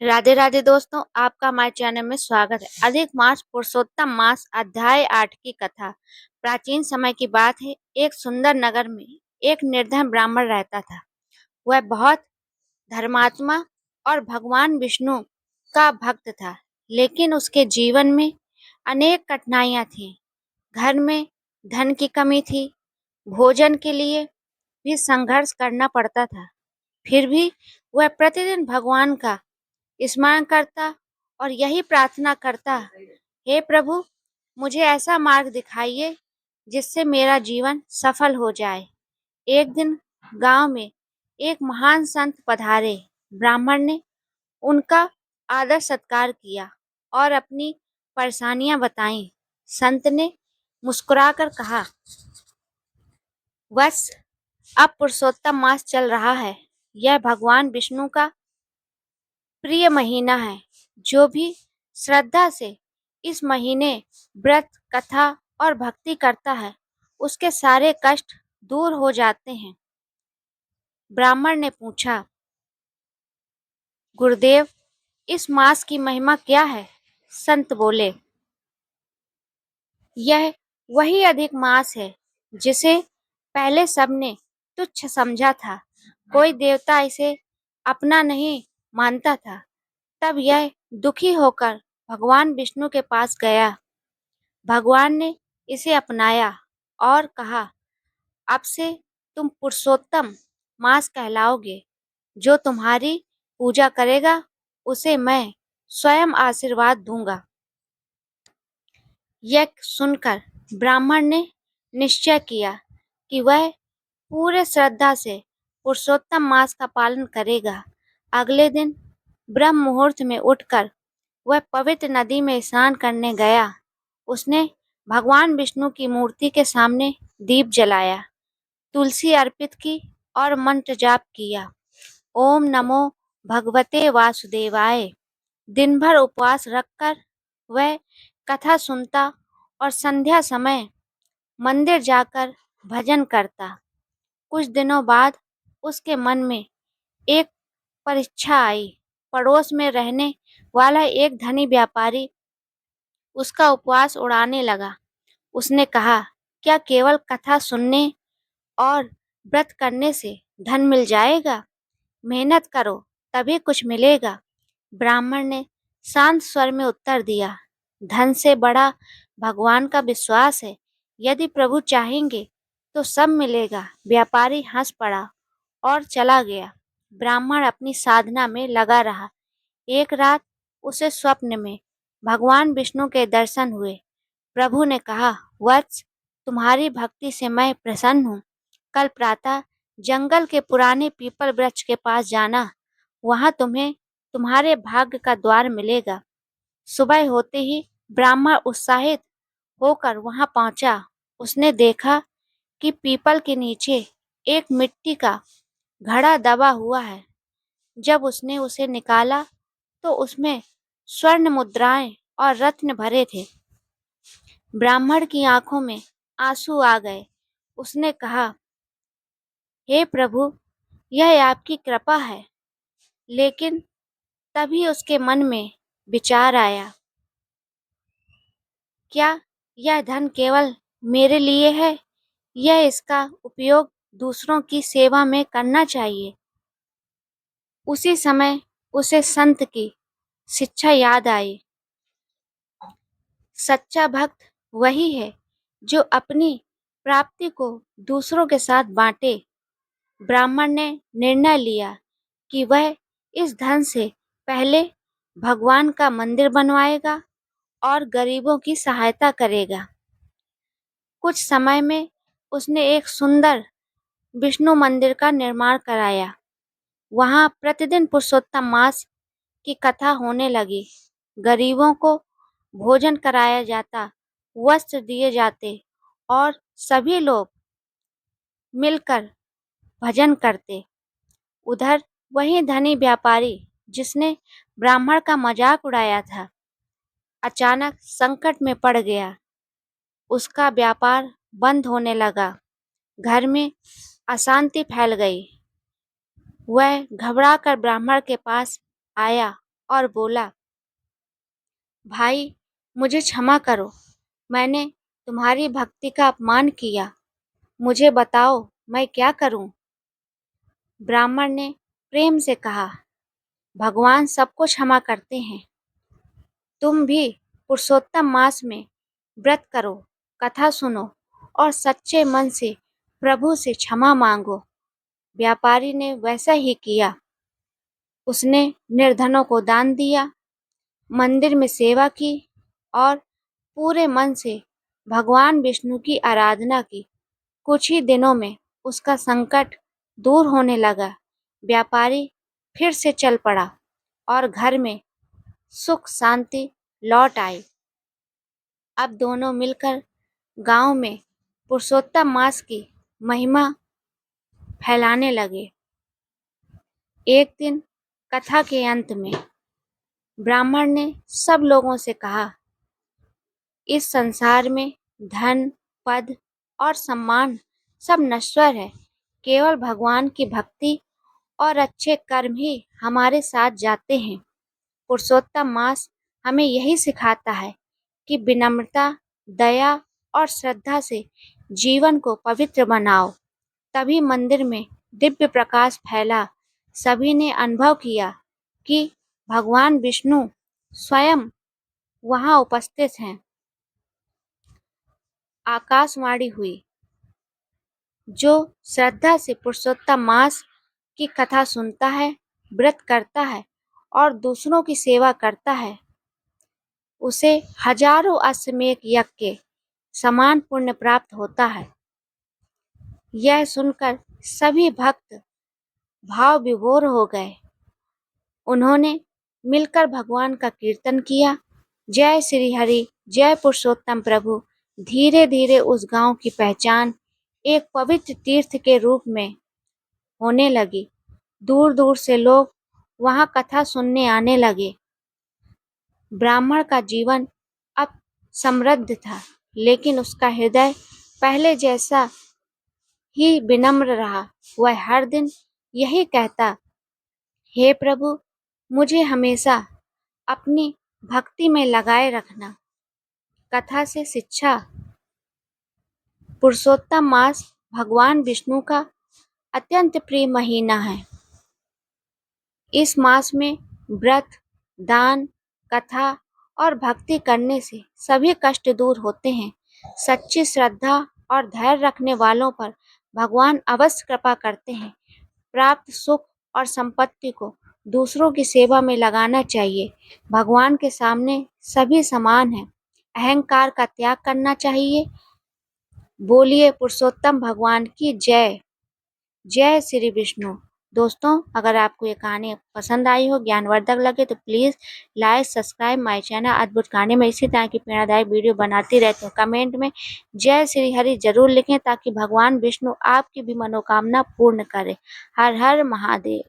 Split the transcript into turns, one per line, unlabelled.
राधे राधे दोस्तों, आपका हमारे चैनल में स्वागत है। अधिक मास पुरुषोत्तम मास अध्याय 8 की कथा। प्राचीन समय की बात है। एक सुंदर नगर में एक निर्धन ब्राह्मण रहता था। वह बहुत धर्मात्मा और भगवान विष्णु का भक्त था, लेकिन उसके जीवन में अनेक कठिनाइयां थीं। घर में धन की कमी थी, भोजन के लिए भी संघर्ष करना पड़ता था। फिर भी वह प्रतिदिन भगवान का स्मरण करता और यही प्रार्थना करता, हे प्रभु, मुझे ऐसा मार्ग दिखाइए जिससे मेरा जीवन सफल हो जाए। एक दिन गांव में एक महान संत पधारे। ब्राह्मण ने उनका आदर सत्कार किया और अपनी परेशानियां बताईं। संत ने मुस्कुराकर कहा, बस अब पुरुषोत्तम मास चल रहा है। यह भगवान विष्णु का प्रिय महीना है। जो भी श्रद्धा से इस महीने व्रत, कथा और भक्ति करता है, उसके सारे कष्ट दूर हो जाते हैं। ब्राह्मण ने पूछा, गुरुदेव, इस मास की महिमा क्या है? संत बोले, यह वही अधिक मास है जिसे पहले सबने तुच्छ समझा था। कोई देवता इसे अपना नहीं मानता था। तब यह दुखी होकर भगवान विष्णु के पास गया। भगवान ने इसे अपनाया और कहा, अब से तुम पुरुषोत्तम मास कहलाओगे। जो तुम्हारी पूजा करेगा उसे मैं स्वयं आशीर्वाद दूंगा। यह सुनकर ब्राह्मण ने निश्चय किया कि वह पूरे श्रद्धा से पुरुषोत्तम मास का पालन करेगा। अगले दिन ब्रह्म मुहूर्त में उठकर वह पवित्र नदी में स्नान करने गया। उसने भगवान विष्णु की मूर्ति के सामने दीप जलाया, तुलसी अर्पित की और मंत्र जाप किया। ओम नमो भगवते वासुदेवाय। दिन भर उपवास रखकर वह कथा सुनता और संध्या समय मंदिर जाकर भजन करता। कुछ दिनों बाद उसके मन में एक परीक्षा आई। पड़ोस में रहने वाला एक धनी व्यापारी उसका उपवास उड़ाने लगा। उसने कहा, क्या केवल कथा सुनने और व्रत करने से धन मिल जाएगा? मेहनत करो, तभी कुछ मिलेगा। ब्राह्मण ने शांत स्वर में उत्तर दिया, धन से बड़ा भगवान का विश्वास है। यदि प्रभु चाहेंगे तो सब मिलेगा। व्यापारी हंस पड़ा और चला गया। ब्राह्मण अपनी साधना में लगा रहा। एक रात उसे स्वप्न में भगवान विष्णु के दर्शन हुए। प्रभु ने कहा, वत्स, तुम्हारी भक्ति से मैं प्रसन्न हूँ। कल प्रातः जंगल के पुराने पीपल वृक्ष के पास जाना। वहां तुम्हें तुम्हारे भाग्य का द्वार मिलेगा। सुबह होते ही ब्राह्मण उत्साहित होकर वहां पहुंचा। उसने देखा कि पीपल के नीचे एक मिट्टी का घड़ा दबा हुआ है। जब उसने उसे निकाला तो उसमें स्वर्ण मुद्राएं और रत्न भरे थे। ब्राह्मण की आंखों में आंसू आ गए। उसने कहा, हे प्रभु, यह आपकी कृपा है। लेकिन तभी उसके मन में विचार आया, क्या यह धन केवल मेरे लिए है या इसका उपयोग दूसरों की सेवा में करना चाहिए? उसी समय उसे संत की शिक्षा याद आई। सच्चा भक्त वही है जो अपनी प्राप्ति को दूसरों के साथ बांटे। ब्राह्मण ने निर्णय लिया कि वह इस धन से पहले भगवान का मंदिर बनवाएगा और गरीबों की सहायता करेगा। कुछ समय में उसने एक सुंदर विष्णु मंदिर का निर्माण कराया। वहां प्रतिदिन पुरुषोत्तम मास की कथा होने लगी। गरीबों को भोजन कराया जाता, वस्त्र दिए जाते और सभी लोग मिलकर भजन करते। उधर वही धनी व्यापारी जिसने ब्राह्मण का मजाक उड़ाया था, अचानक संकट में पड़ गया। उसका व्यापार बंद होने लगा। घर में अशांति फैल गई। वह घबराकर ब्राह्मण के पास आया और बोला, भाई मुझे क्षमा करो, मैंने तुम्हारी भक्ति का अपमान किया। मुझे बताओ मैं क्या करूं? ब्राह्मण ने प्रेम से कहा, भगवान सबको क्षमा करते हैं। तुम भी पुरुषोत्तम मास में व्रत करो, कथा सुनो और सच्चे मन से प्रभु से क्षमा मांगो। व्यापारी ने वैसा ही किया। उसने निर्धनों को दान दिया, मंदिर में सेवा की और पूरे मन से भगवान विष्णु की आराधना की। कुछ ही दिनों में उसका संकट दूर होने लगा। व्यापारी फिर से चल पड़ा और घर में सुख शांति लौट आई। अब दोनों मिलकर गांव में पुरुषोत्तम मास की महिमा फैलाने लगे। एक दिन कथा के अंत में ब्राह्मण ने सब लोगों से कहा, इस संसार में धन, पद और सम्मान सब नश्वर है। केवल भगवान की भक्ति और अच्छे कर्म ही हमारे साथ जाते हैं। पुरुषोत्तम मास हमें यही सिखाता है कि विनम्रता, दया और श्रद्धा से जीवन को पवित्र बनाओ। तभी मंदिर में दिव्य प्रकाश फैला। सभी ने अनुभव किया कि भगवान विष्णु स्वयं वहां उपस्थित हैं। आकाशवाणी हुई, जो श्रद्धा से पुरुषोत्तम मास की कथा सुनता है, व्रत करता है और दूसरों की सेवा करता है, उसे हजारों अश्वमेध यज्ञ के समान पुण्य प्राप्त होता है। यह सुनकर सभी भक्त भाव विभोर हो गए। उन्होंने मिलकर भगवान का कीर्तन किया। जय श्री हरि, जय पुरुषोत्तम प्रभु। धीरे धीरे उस गांव की पहचान एक पवित्र तीर्थ के रूप में होने लगी। दूर दूर से लोग वहां कथा सुनने आने लगे। ब्राह्मण का जीवन अब समृद्ध था, लेकिन उसका हृदय पहले जैसा ही विनम्र रहा। वह हर दिन यही कहता, हे प्रभु, मुझे हमेशा अपनी भक्ति में लगाए रखना। कथा से शिक्षा। पुरुषोत्तम मास भगवान विष्णु का अत्यंत प्रिय महीना है। इस मास में व्रत, दान, कथा और भक्ति करने से सभी कष्ट दूर होते हैं। सच्ची श्रद्धा और धैर्य रखने वालों पर भगवान अवश्य कृपा करते हैं। प्राप्त सुख और संपत्ति को दूसरों की सेवा में लगाना चाहिए। भगवान के सामने सभी समान हैं। अहंकार का त्याग करना चाहिए। बोलिए पुरुषोत्तम भगवान की जय। जय श्री विष्णु। दोस्तों, अगर आपको ये कहानी पसंद आई हो, ज्ञानवर्धक लगे तो please like, subscribe my channel अद्भुत कहानी। में इसी तरह की प्रेरणादायक वीडियो बनाती रहती हूँ। कमेंट में जय श्री हरि जरूर लिखें, ताकि भगवान विष्णु आपकी भी मनोकामना पूर्ण करें। हर हर महादेव।